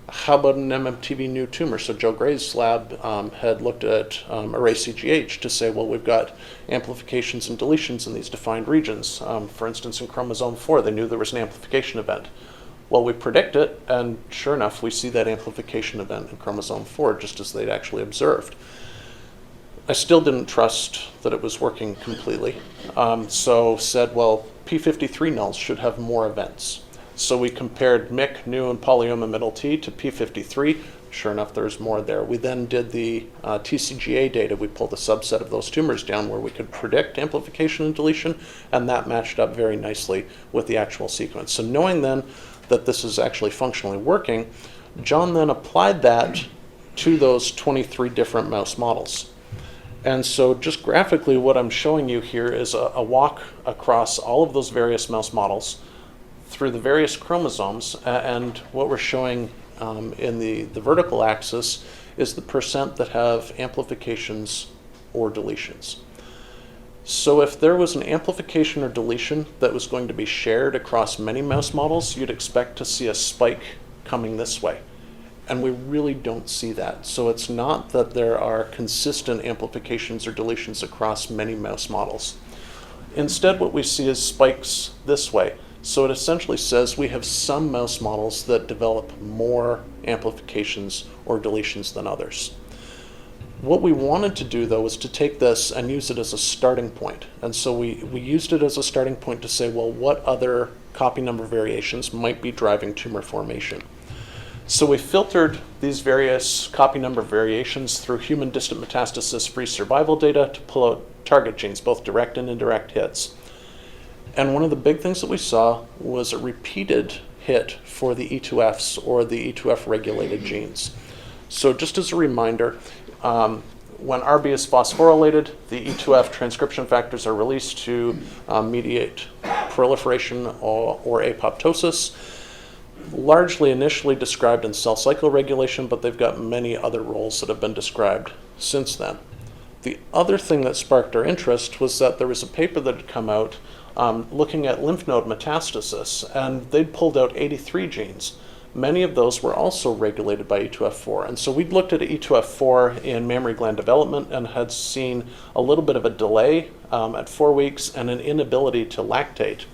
How about an MMTV new tumor? So Joe Gray's lab had looked at array CGH to say, well, we've got amplifications and deletions in these defined regions. For instance, in chromosome 4, they knew there was an amplification event. Well, we predict it, and sure enough, we see that amplification event in chromosome 4, just as they'd actually observed. I still didn't trust that it was working completely, so said, well, P53 nulls should have more events. So we compared MYC, Neu and polyoma middle T to P53. Sure enough, there's more there. We then did the TCGA data. We pulled a subset of those tumors down where we could predict amplification and deletion, and that matched up very nicely with the actual sequence. So knowing then that this is actually functionally working, John then applied that to those 23 different mouse models. And so just graphically, what I'm showing you here is a walk across all of those various mouse models through the various chromosomes, and what we're showing in the vertical axis is the percent that have amplifications or deletions. So if there was an amplification or deletion that was going to be shared across many mouse models, you'd expect to see a spike coming this way. And we really don't see that. So it's not that there are consistent amplifications or deletions across many mouse models. Instead, what we see is spikes this way. So it essentially says we have some mouse models that develop more amplifications or deletions than others. What we wanted to do, though, was to take this and use it as a starting point. And so we used it as a starting point to say, well, what other copy number variations might be driving tumor formation? So we filtered these various copy number variations through human distant metastasis-free survival data to pull out target genes, both direct and indirect hits. And one of the big things that we saw was a repeated hit for the E2Fs, or the E2F regulated genes. So just as a reminder, when RB is phosphorylated, the E2F transcription factors are released to mediate proliferation or apoptosis, largely initially described in cell cycle regulation, but they've got many other roles that have been described since then. The other thing that sparked our interest was that there was a paper that had come out looking at lymph node metastasis, and they'd pulled out 83 genes. Many of those were also regulated by E2F4. And so we'd looked at E2F4 in mammary gland development and had seen a little bit of a delay at 4 weeks and an inability to lactate.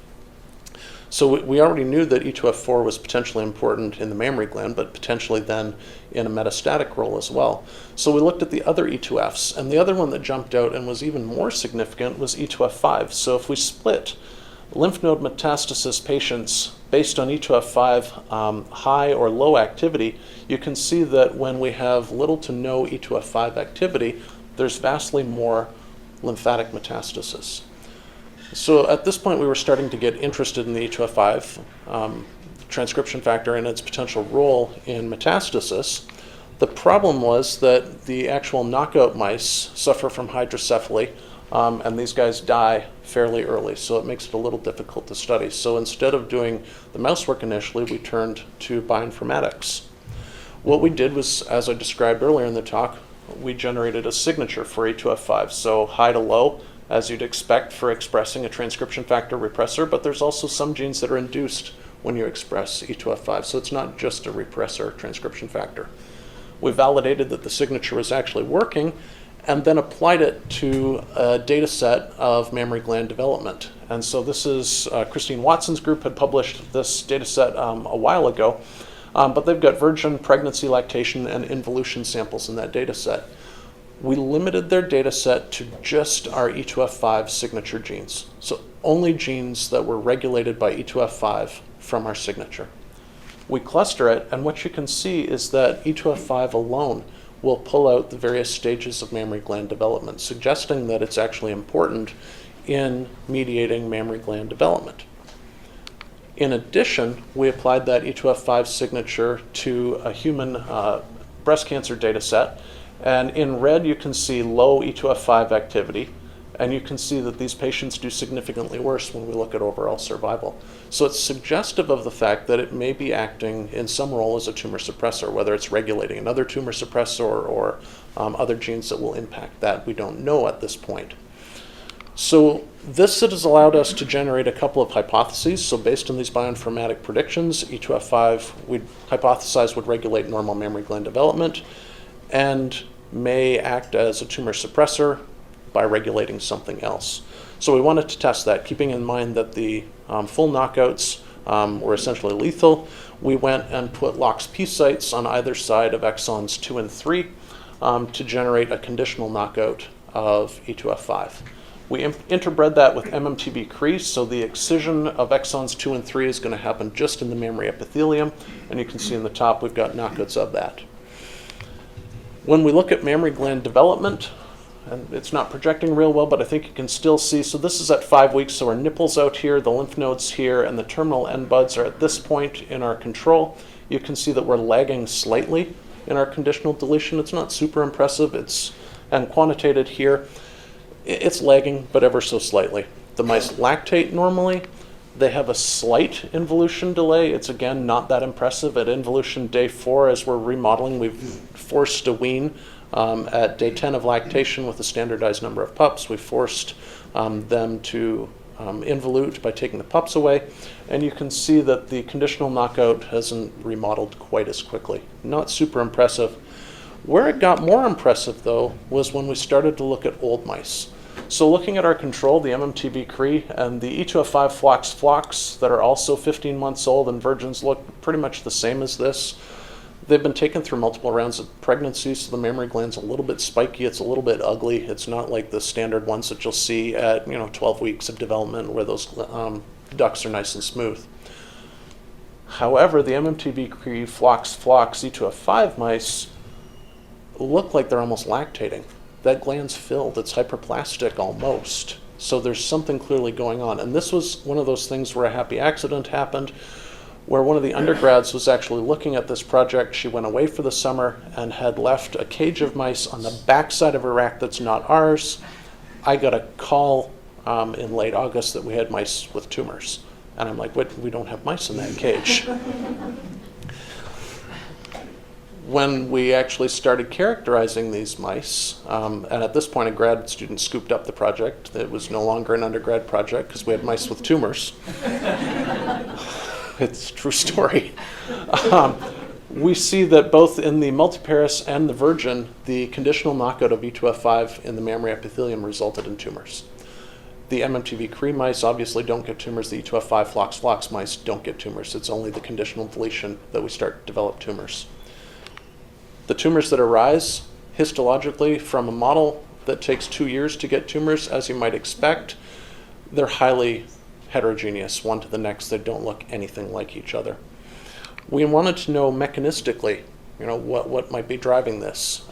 So we already knew that E2F4 was potentially important in the mammary gland, but potentially then in a metastatic role as well. So we looked at the other E2Fs, and the other one that jumped out and was even more significant was E2F5. So if we split lymph node metastasis patients based on E2F5 high or low activity, you can see that when we have little to no E2F5 activity, there's vastly more lymphatic metastasis. So at this point, we were starting to get interested in the E2F5 transcription factor and its potential role in metastasis. The problem was that the actual knockout mice suffer from hydrocephaly, and these guys die fairly early, so it makes it a little difficult to study. So instead of doing the mouse work initially, we turned to bioinformatics. What we did was, as I described earlier in the talk, we generated a signature for E2F5, so high to low, as you'd expect for expressing a transcription factor repressor, but there's also some genes that are induced when you express E2F5, so it's not just a repressor transcription factor. We validated that the signature was actually working, and then applied it to a data set of mammary gland development. And so this is Christine Watson's group had published this data set a while ago, but they've got virgin, pregnancy, lactation, and involution samples in that data set. We limited their data set to just our E2F5 signature genes, so only genes that were regulated by E2F5 from our signature. We cluster it, and what you can see is that E2F5 alone will pull out the various stages of mammary gland development, suggesting that it's actually important in mediating mammary gland development. In addition, we applied that E2F5 signature to a human breast cancer data set, and in red you can see low E2F5 activity, and you can see that these patients do significantly worse when we look at overall survival. So it's suggestive of the fact that it may be acting in some role as a tumor suppressor, whether it's regulating another tumor suppressor or other genes that will impact that. We don't know at this point. So this has allowed us to generate a couple of hypotheses. So based on these bioinformatic predictions, E2F5 we hypothesized would regulate normal mammary gland development and may act as a tumor suppressor by regulating something else. So we wanted to test that, keeping in mind that the full knockouts were essentially lethal. We went and put LOX-P sites on either side of exons 2 and 3 to generate a conditional knockout of E2F5. We interbred that with MMTB Cre, so the excision of exons 2 and 3 is going to happen just in the mammary epithelium, and you can see in the top we've got knockouts of that. When we look at mammary gland development, and it's not projecting real well, but I think you can still see, so this is at 5 weeks, so our nipples out here, the lymph nodes here, and the terminal end buds are at this point in our control. You can see that we're lagging slightly in our conditional deletion. It's not super impressive, and quantitated here. It's lagging, but ever so slightly. The mice lactate normally. They have a slight involution delay. It's again not that impressive. At involution day 4, as we're remodeling, we've forced a wean At day 10 of lactation with a standardized number of pups, we forced them to involute by taking the pups away, and you can see that the conditional knockout hasn't remodeled quite as quickly. Not super impressive. Where it got more impressive, though, was when we started to look at old mice. So looking at our control, the MMTB Cree and the E2F5 flox that are also 15 months old and virgins look pretty much the same as this. They've been taken through multiple rounds of pregnancy, so the mammary gland's a little bit spiky, it's a little bit ugly. It's not like the standard ones that you'll see at 12 weeks of development where those ducts are nice and smooth. However, the MMTB Cree flox E2F5 mice look like they're almost lactating. That gland's filled, it's hyperplastic almost. So there's something clearly going on. And this was one of those things where a happy accident happened, where one of the undergrads was actually looking at this project. She went away for the summer and had left a cage of mice on the backside of a rack that's not ours. I got a call in late August that we had mice with tumors. And I'm like, wait, we don't have mice in that cage. When we actually started characterizing these mice, and at this point a grad student scooped up the project. It was no longer an undergrad project because we had mice with tumors. It's a true story. We see that both in the multiparous and the virgin, the conditional knockout of E2F5 in the mammary epithelium resulted in tumors. The MMTV Cree mice obviously don't get tumors. The E2F5 flox mice don't get tumors. It's only the conditional deletion that we start to develop tumors. The tumors that arise histologically from a model that takes 2 years to get tumors, as you might expect, they're highly heterogeneous, one to the next. They don't look anything like each other. We wanted to know mechanistically, what might be driving this,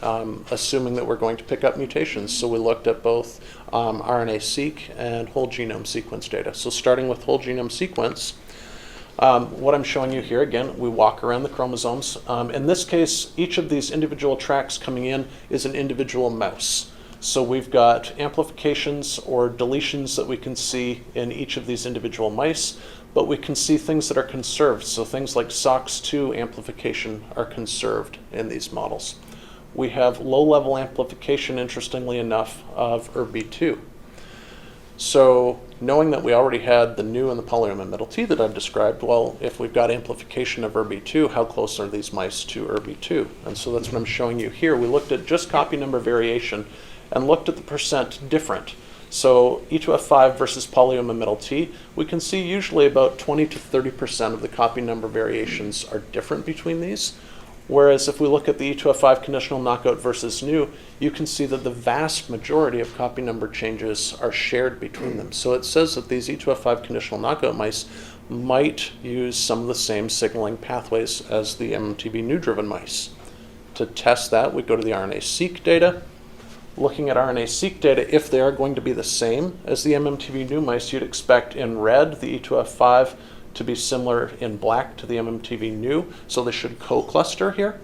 assuming that we're going to pick up mutations. So we looked at both RNA-seq and whole genome sequence data. So starting with whole genome sequence, what I'm showing you here, again, we walk around the chromosomes. In this case, each of these individual tracks coming in is an individual mouse. So we've got amplifications or deletions that we can see in each of these individual mice, but we can see things that are conserved. So things like SOX2 amplification are conserved in these models. We have low-level amplification, interestingly enough, of ERB2. So knowing that we already had the Neu and the PyMT that I've described, well, if we've got amplification of ERB2, how close are these mice to ERB2? And so that's what I'm showing you here. We looked at just copy number variation and looked at the percent different. So E2F5 versus PyMT, we can see usually about 20 to 30% of the copy number variations are different between these. Whereas if we look at the E2F5 conditional knockout versus Neu, you can see that the vast majority of copy number changes are shared between them. So it says that these E2F5 conditional knockout mice might use some of the same signaling pathways as the MMTB Neu-driven mice. To test that, we go to the RNA-seq data. Looking at RNA-seq data, if they are going to be the same as the MMTB Neu mice, you'd expect in red the E2F5 to be similar in black to the MMTB Neu, so they should co-cluster here.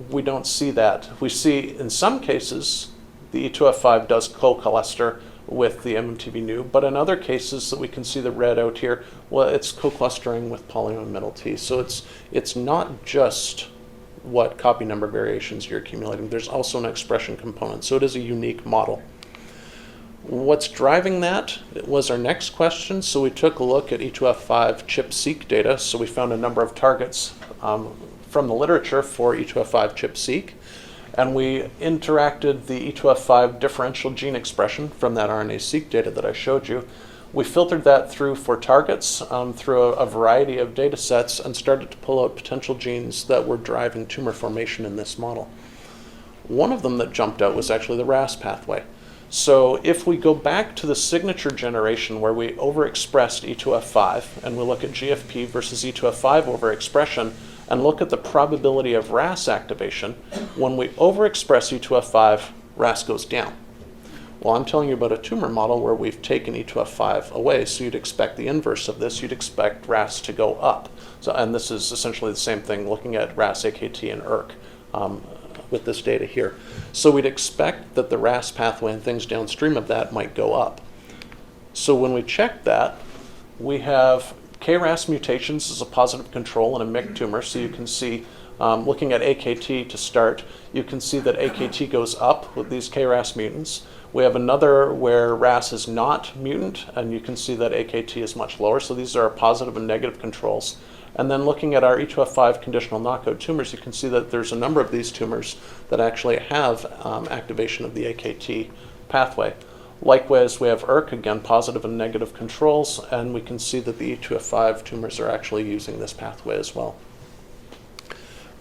We don't see that. We see in some cases the E2F5 does co-cluster with the MMTB Neu, but in other cases that we can see the red out here, well, it's co-clustering with PyMT. So it's not just what copy number variations you're accumulating. There's also an expression component, so it is a unique model. What's driving that was our next question. So we took a look at E2F5 ChIP-seq data. So we found a number of targets from the literature for E2F5 ChIP-seq, and we interacted the E2F5 differential gene expression from that RNA-seq data that I showed you. We filtered that through for targets through a variety of data sets and started to pull out potential genes that were driving tumor formation in this model. One of them that jumped out was actually the RAS pathway. So if we go back to the signature generation where we overexpressed E2F5 and we look at GFP versus E2F5 overexpression and look at the probability of RAS activation, when we overexpress E2F5, RAS goes down. Well, I'm telling you about a tumor model where we've taken E2F5 away, so you'd expect the inverse of this. You'd expect RAS to go up. So, and this is essentially the same thing looking at RAS, AKT, and ERK with this data here. So we'd expect that the RAS pathway and things downstream of that might go up. So when we check that, we have KRAS mutations is a positive control in a MYC tumor, so you can see, looking at AKT to start, you can see that AKT goes up with these KRAS mutants. We have another where RAS is not mutant, and you can see that AKT is much lower, so these are our positive and negative controls. And then looking at our E2F5 conditional knockout tumors, you can see that there's a number of these tumors that actually have activation of the AKT pathway. Likewise, we have ERK, again, positive and negative controls, and we can see that the E2F5 tumors are actually using this pathway as well.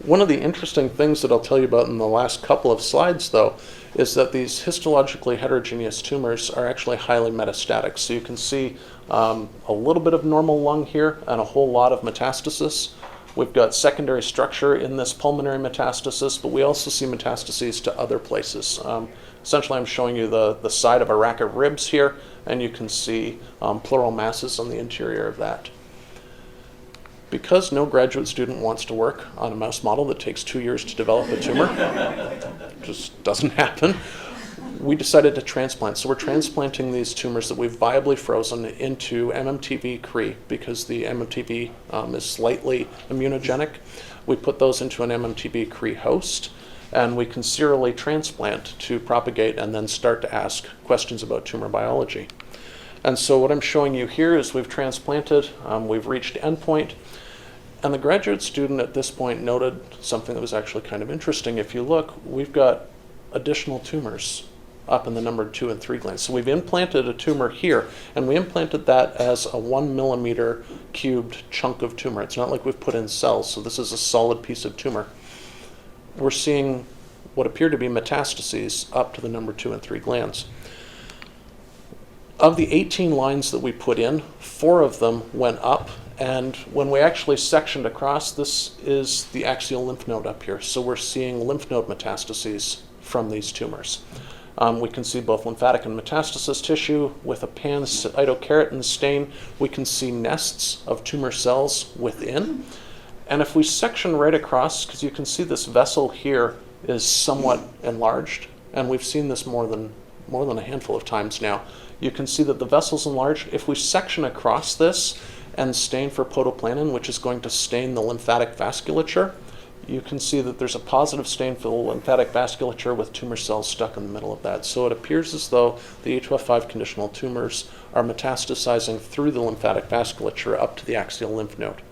One of the interesting things that I'll tell you about in the last couple of slides, though, is that these histologically heterogeneous tumors are actually highly metastatic. So you can see a little bit of normal lung here and a whole lot of metastasis. We've got secondary structure in this pulmonary metastasis, but we also see metastases to other places. Essentially, I'm showing you the side of a rack of ribs here, and you can see pleural masses on the interior of that. Because no graduate student wants to work on a mouse model that takes 2 years to develop a tumor, just doesn't happen, we decided to transplant. So we're transplanting these tumors that we've viably frozen into MMTV Cre because the MMTV is slightly immunogenic. We put those into an MMTV Cre host, and we can serially transplant to propagate and then start to ask questions about tumor biology. And so what I'm showing you here is we've transplanted, we've reached endpoint, and the graduate student at this point noted something that was actually kind of interesting. If you look, we've got additional tumors up in the number 2 and 3 glands. So we've implanted a tumor here, and we implanted that as a 1 millimeter cubed chunk of tumor. It's not like we've put in cells, so this is a solid piece of tumor. We're seeing what appear to be metastases up to the number 2 and 3 glands. Of the 18 lines that we put in, 4 of them went up, and when we actually sectioned across, this is the axial lymph node up here. So we're seeing lymph node metastases from these tumors. We can see both lymphatic and metastasis tissue with a pan-cytokeratin stain. We can see nests of tumor cells within. And if we section right across, because you can see this vessel here is somewhat enlarged, and we've seen this more than a handful of times now. You can see that the vessel's enlarged. If we section across this and stain for potoplanin, which is going to stain the lymphatic vasculature, you can see that there's a positive stain for the lymphatic vasculature with tumor cells stuck in the middle of that. So it appears as though the E2F5 conditional tumors are metastasizing through the lymphatic vasculature up to the axial lymph node.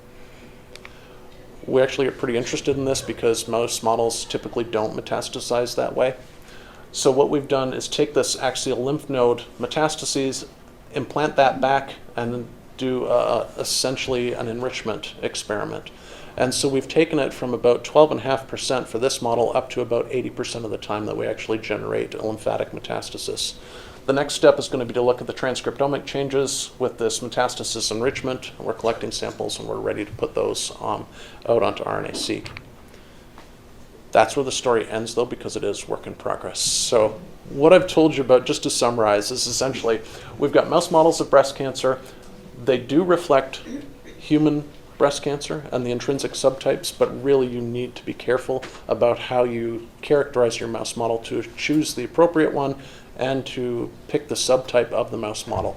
We actually are pretty interested in this because mouse models typically don't metastasize that way. So what we've done is take this axial lymph node metastases, implant that back, and do essentially an enrichment experiment. And so we've taken it from about 12.5% for this model up to about 80% of the time that we actually generate a lymphatic metastasis. The next step is going to be to look at the transcriptomic changes with this metastasis enrichment. We're collecting samples and we're ready to put those out onto RNA-seq. That's where the story ends, though, because it is work in progress. So what I've told you about, just to summarize, is essentially we've got mouse models of breast cancer. They do reflect human breast cancer and the intrinsic subtypes, but really you need to be careful about how you characterize your mouse model to choose the appropriate one and to pick the subtype of the mouse model.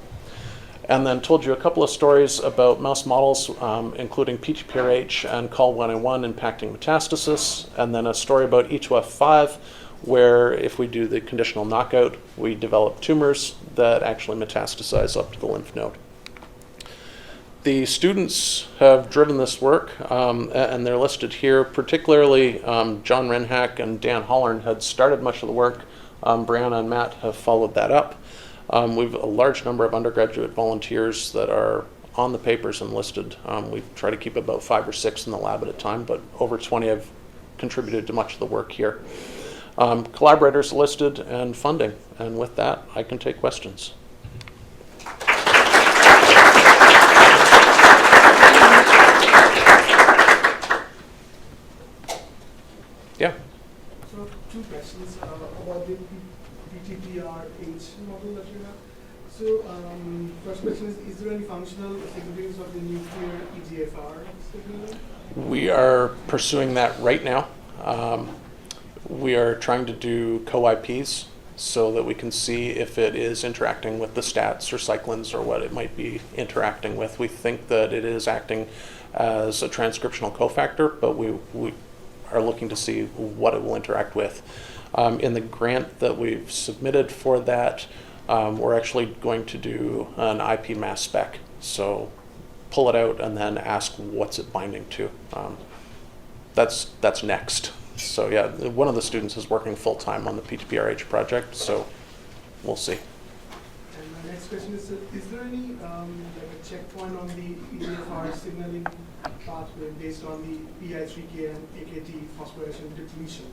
And then told you a couple of stories about mouse models, including PTPRH and Col1A1 impacting metastasis, and then a story about E2F5, where if we do the conditional knockout, we develop tumors that actually metastasize up to the lymph node. The students have driven this work, and they're listed here. Particularly, John Renhack and Dan Hollern had started much of the work. Brianna and Matt have followed that up. We've a large number of undergraduate volunteers that are on the papers and listed. We try to keep about 5 or 6 in the lab at a time, but over 20 have contributed to much of the work here. Collaborators listed and funding. And with that, I can take questions. Yeah. So 2 questions about the PTPRH model that you have. So first question is there any functional significance of the nuclear EGFR signaling? We are pursuing that right now. We are trying to do co-IPs so that we can see if it is interacting with the stats or cyclins or what it might be interacting with. We think that it is acting as a transcriptional cofactor, but we are looking to see what it will interact with. In the grant that we've submitted for that, we're actually going to do an IP mass spec. So pull it out and then ask what's it binding to. That's next. So yeah, one of the students is working full-time on the PTPRH project, so we'll see. And my next question is there any like a checkpoint on the EGFR signaling pathway based on the PI3K and AKT phosphorylation depletion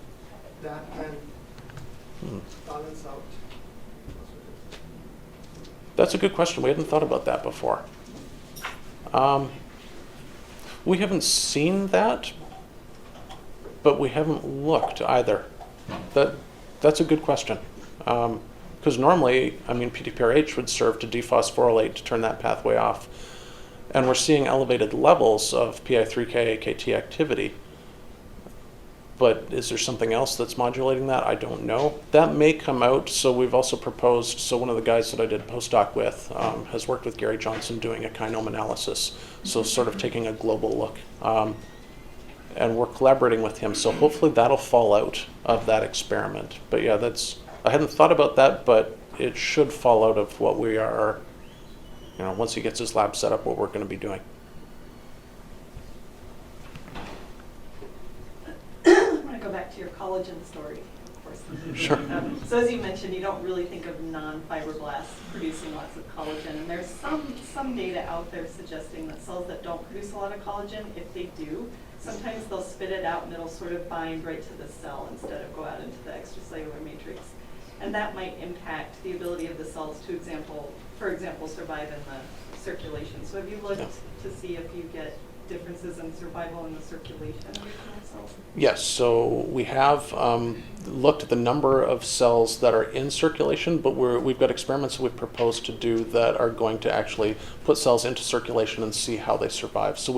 that can balance out? That's a good question. We hadn't thought about that before. We haven't seen that, but we haven't looked either. That's a good question. Because normally, I mean, PTPRH would serve to dephosphorylate to turn that pathway off. And we're seeing elevated levels of PI3K, AKT activity. But is there something else that's modulating that? I don't know. That may come out. So we've also proposed, so one of the guys that I did a postdoc with has worked with Gary Johnson doing a kinome analysis. So sort of taking a global look. And we're collaborating with him. So hopefully that'll fall out of that experiment. But yeah, I hadn't thought about that, but it should fall out of what we are, once he gets his lab set up, what we're going to be doing. I want to go back to your collagen story, of course. Sure. So as you mentioned, you don't really think of non-fibroblasts producing lots of collagen. And there's some data out there suggesting that cells that don't produce a lot of collagen, if they do, sometimes they'll spit it out and it'll sort of bind right to the cell instead of go out into the extracellular matrix. And that might impact the ability of the cells to, for example, survive in the circulation. So have you looked to see if you get differences in survival in the circulation of your cells? Yes, so we have looked at the number of cells that are in circulation, but we've got experiments that we've proposed to do that are going to actually put cells into circulation and see how they survive. So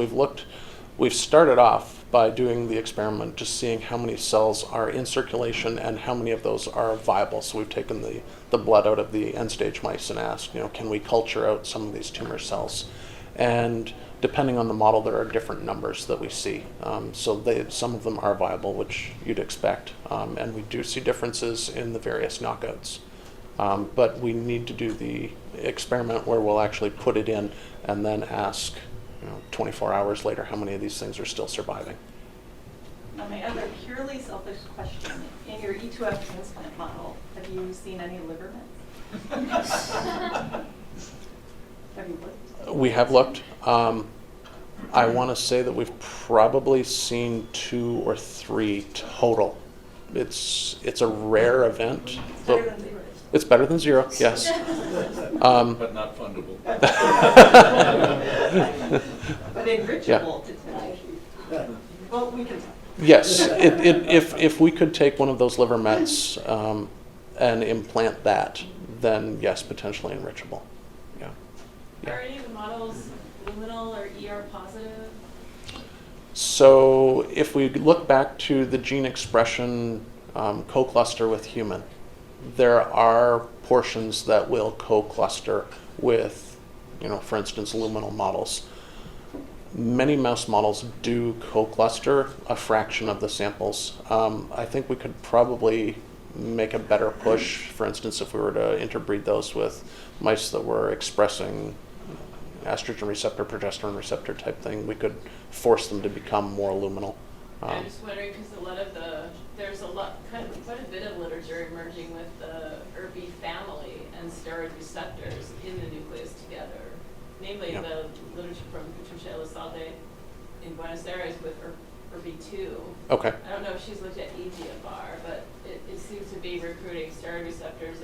we've started off by doing the experiment, just seeing how many cells are in circulation and how many of those are viable. So we've taken the blood out of the end-stage mice and asked, can we culture out some of these tumor cells? And depending on the model, there are different numbers that we see. So some of them are viable, which you'd expect. And we do see differences in the various knockouts. But we need to do the experiment where we'll actually put it in and then ask 24 hours later, how many of these things are still surviving? Now, my other purely selfish question, in your E2F transplant model, have you seen any liver mets? Have you looked? We have looked. I want to say that we've probably seen 2 or 3 total. It's a rare event. It's better than 0. It's better than 0, yes. But not fundable. But enrichable to tonight. Well, we can talk. Yes, if we could take one of those liver mets and implant that, then yes, potentially enrichable. Yeah. Are any of the models luminal or ER positive? So if we look back to the gene expression co-cluster with human, there are portions that will co-cluster with, for instance, luminal models. Many mouse models do co-cluster a fraction of the samples. I think we could probably make a better push, for instance, if we were to interbreed those with mice that were expressing estrogen receptor, progesterone receptor type thing, we could force them to become more luminal. I'm just wondering because there's quite a bit of literature emerging with the ERB family and steroid receptors in the nucleus together. Namely, the literature from Patricia Elizalde in Buenos Aires with ERB2. Okay. I don't know if she's looked at EGFR, but it seems to be recruiting steroid receptors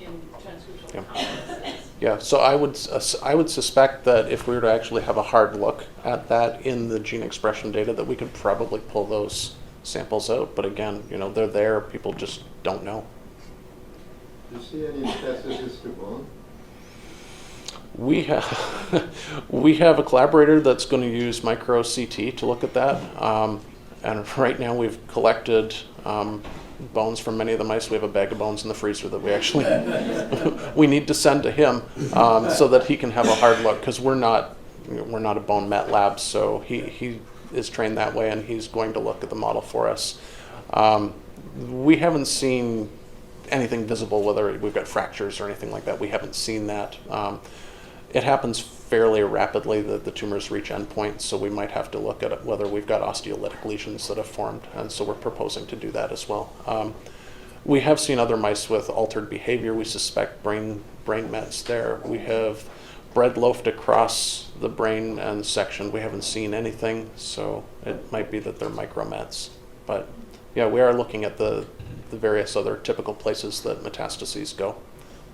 in transcriptional complexes. Yeah, so I would suspect that if we were to actually have a hard look at that in the gene expression data, that we could probably pull those samples out. But again, they're there. People just don't know. Do you see any metastasis to bone? We have a collaborator that's going to use micro CT to look at that. And right now we've collected bones from many of the mice. We have a bag of bones in the freezer that we actually we need to send to him so that he can have a hard look, because we're not a bone met lab, so he is trained that way, and he's going to look at the model for us. We haven't seen anything visible, whether we've got fractures or anything like that. We haven't seen that. It happens fairly rapidly that the tumors reach endpoints, so we might have to look at whether we've got osteolytic lesions that have formed, and so we're proposing to do that as well. We have seen other mice with altered behavior. We suspect brain mets there. We have bread loafed across the brain and section. We haven't seen anything, so it might be that they're micromets. But yeah, we are looking at the various other typical places that metastases go.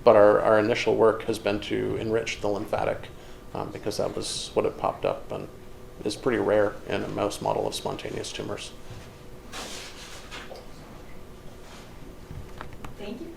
But our initial work has been to enrich the lymphatic, because that was what had popped up and is pretty rare in a mouse model of spontaneous tumors. Thank you.